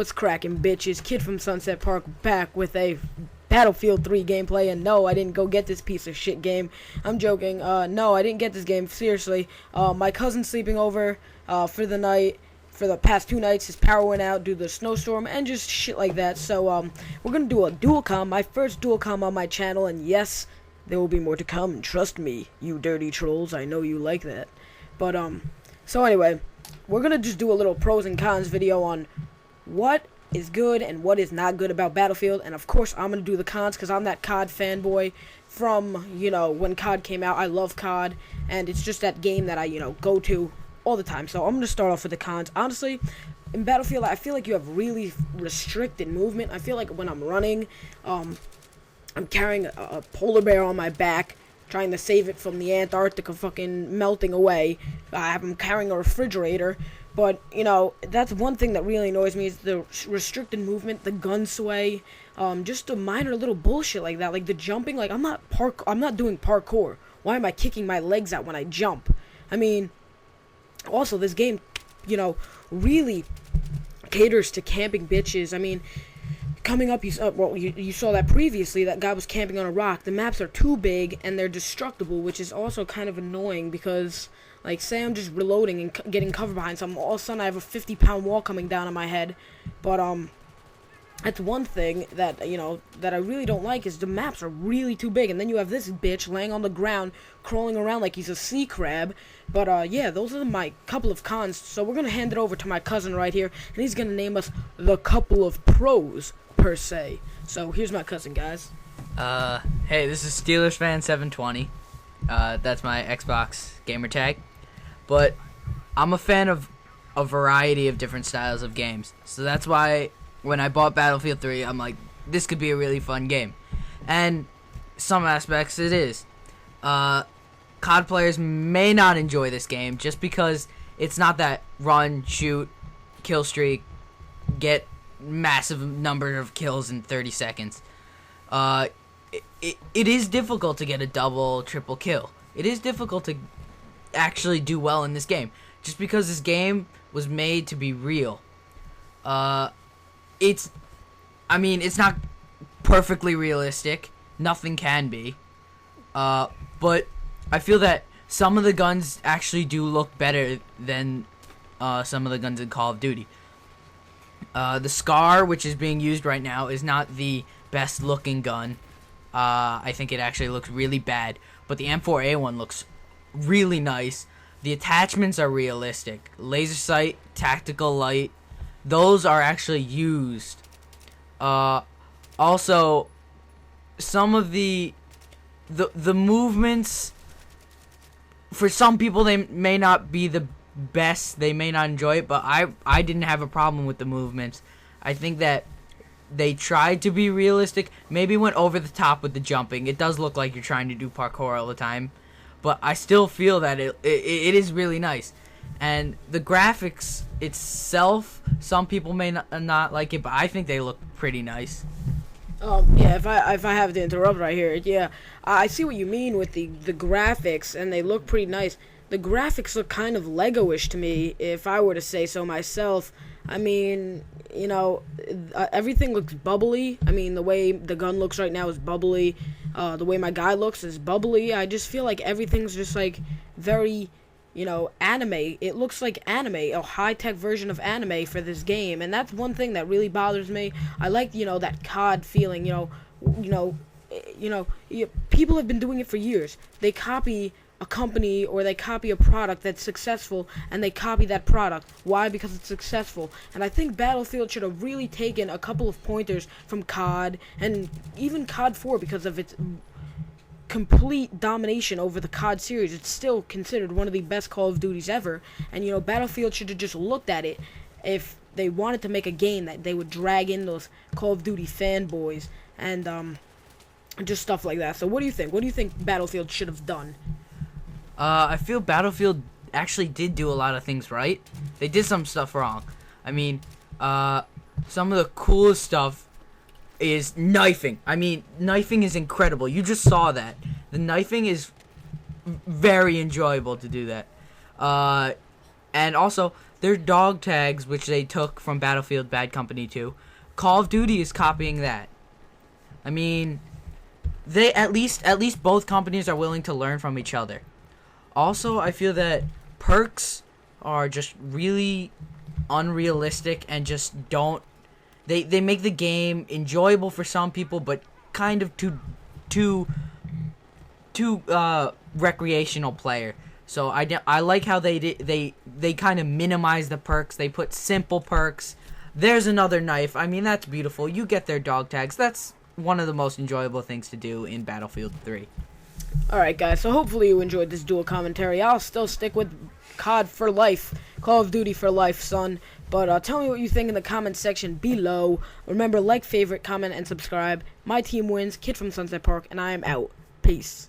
What's cracking, bitches? Kid from Sunset Park back with a Battlefield 3 gameplay, and no, I didn't go get this piece of shit game. I'm joking. No, I didn't get this game, seriously. My cousin's sleeping over for the night. For the past 2 nights, his power went out due to the snowstorm and just shit like that. So, we're gonna do a dual com, my first dual com on my channel, and yes, there will be more to come. Trust me, you dirty trolls. I know you like that. But, so anyway, we're gonna just do a little pros and cons video on what is good and what is not good about Battlefield, and of course I'm gonna do the cons because I'm that COD fanboy from, you know, when COD came out. I love COD, and it's just that game that I, you know, go to all the time. So I'm gonna start off with the cons. Honestly, in Battlefield, I feel like you have really restricted movement. I feel like when I'm running, I'm carrying a polar bear on my back, trying to save it from the Antarctica fucking melting away. I'm carrying a refrigerator. But, you know, that's one thing that really annoys me is the restricted movement, the gun sway, just a minor little bullshit like that. Like the jumping, like I'm not doing parkour. Why am I kicking my legs out when I jump? I mean, also this game, you know, really caters to camping bitches. I mean, coming up, you saw that previously, that guy was camping on a rock. The maps are too big and they're destructible, which is also kind of annoying because, like, say I'm just reloading and getting cover behind something, all of a sudden I have a 50-pound wall coming down on my head. But, that's one thing that, you know, that I really don't like is the maps are really too big. And then you have this bitch laying on the ground, crawling around like he's a sea crab. But, yeah, those are my couple of cons. So we're going to hand it over to my cousin right here, and he's going to name us the couple of pros, per se. So here's my cousin, guys. Hey, this is Steelers fan 720. That's my Xbox gamer tag. But I'm a fan of a variety of different styles of games. So that's why when I bought Battlefield 3, I'm like, this could be a really fun game. And some aspects it is. COD players may not enjoy this game just because it's not that run, shoot, kill streak, get massive number of kills in 30 seconds. It is difficult to get a double, triple kill. It is difficult to actually do well in this game just because this game was made to be real. It's not perfectly realistic. Nothing can be. But I feel that some of the guns actually do look better than some of the guns in Call of Duty. The SCAR, which is being used right now, is not the best looking gun. I think it actually looks really bad. But the M4A1 looks really nice. The attachments are realistic. Laser sight, tactical light, those are actually used. Also, some of the movements, for some people they may not be the best, they may not enjoy it, but I didn't have a problem with the movements. I think that they tried to be realistic, maybe went over the top with the jumping. It does look like you're trying to do parkour all the time, but I still feel that it is really nice. And the graphics itself, some people may not like it, but I think they look pretty nice. Yeah, if I have to interrupt right here, yeah, I see what you mean with the graphics, and they look pretty nice. The graphics look kind of Lego-ish to me, if I were to say so myself. I mean, you know, everything looks bubbly. I mean, the way the gun looks right now is bubbly. The way my guy looks is bubbly. I just feel like everything's just, like, very, you know, anime. It looks like anime, a high-tech version of anime for this game, and that's one thing that really bothers me. I like, you know, that COD feeling, people have been doing it for years. They copy a company or they copy a product that's successful, and they copy that product. Why? Because it's successful. And I think Battlefield should have really taken a couple of pointers from COD, and even COD 4, because of its complete domination over the COD series. It's still considered one of the best Call of Duties ever, and, you know, Battlefield should have just looked at it if they wanted to make a game that they would drag in those Call of Duty fanboys and just stuff like that. So what do you think? What do you think Battlefield should have done? I feel Battlefield actually did do a lot of things right. They did some stuff wrong. I mean, some of the coolest stuff is knifing. I mean, knifing is incredible. You just saw that. The knifing is very enjoyable to do that. And also, their dog tags, which they took from Battlefield Bad Company 2, Call of Duty is copying that. I mean, they at least both companies are willing to learn from each other. Also, I feel that perks are just really unrealistic and just don't. They make the game enjoyable for some people, but kind of too recreational player. So I like how they kind of minimize the perks. They put simple perks. There's another knife. I mean, that's beautiful. You get their dog tags. That's one of the most enjoyable things to do in Battlefield 3. Alright, guys, so hopefully you enjoyed this dual commentary. I'll still stick with COD for life. Call of Duty for life, son. But tell me what you think in the comment section below. Remember, like, favorite, comment, and subscribe. My team wins. Kid from Sunset Park, and I am out. Peace.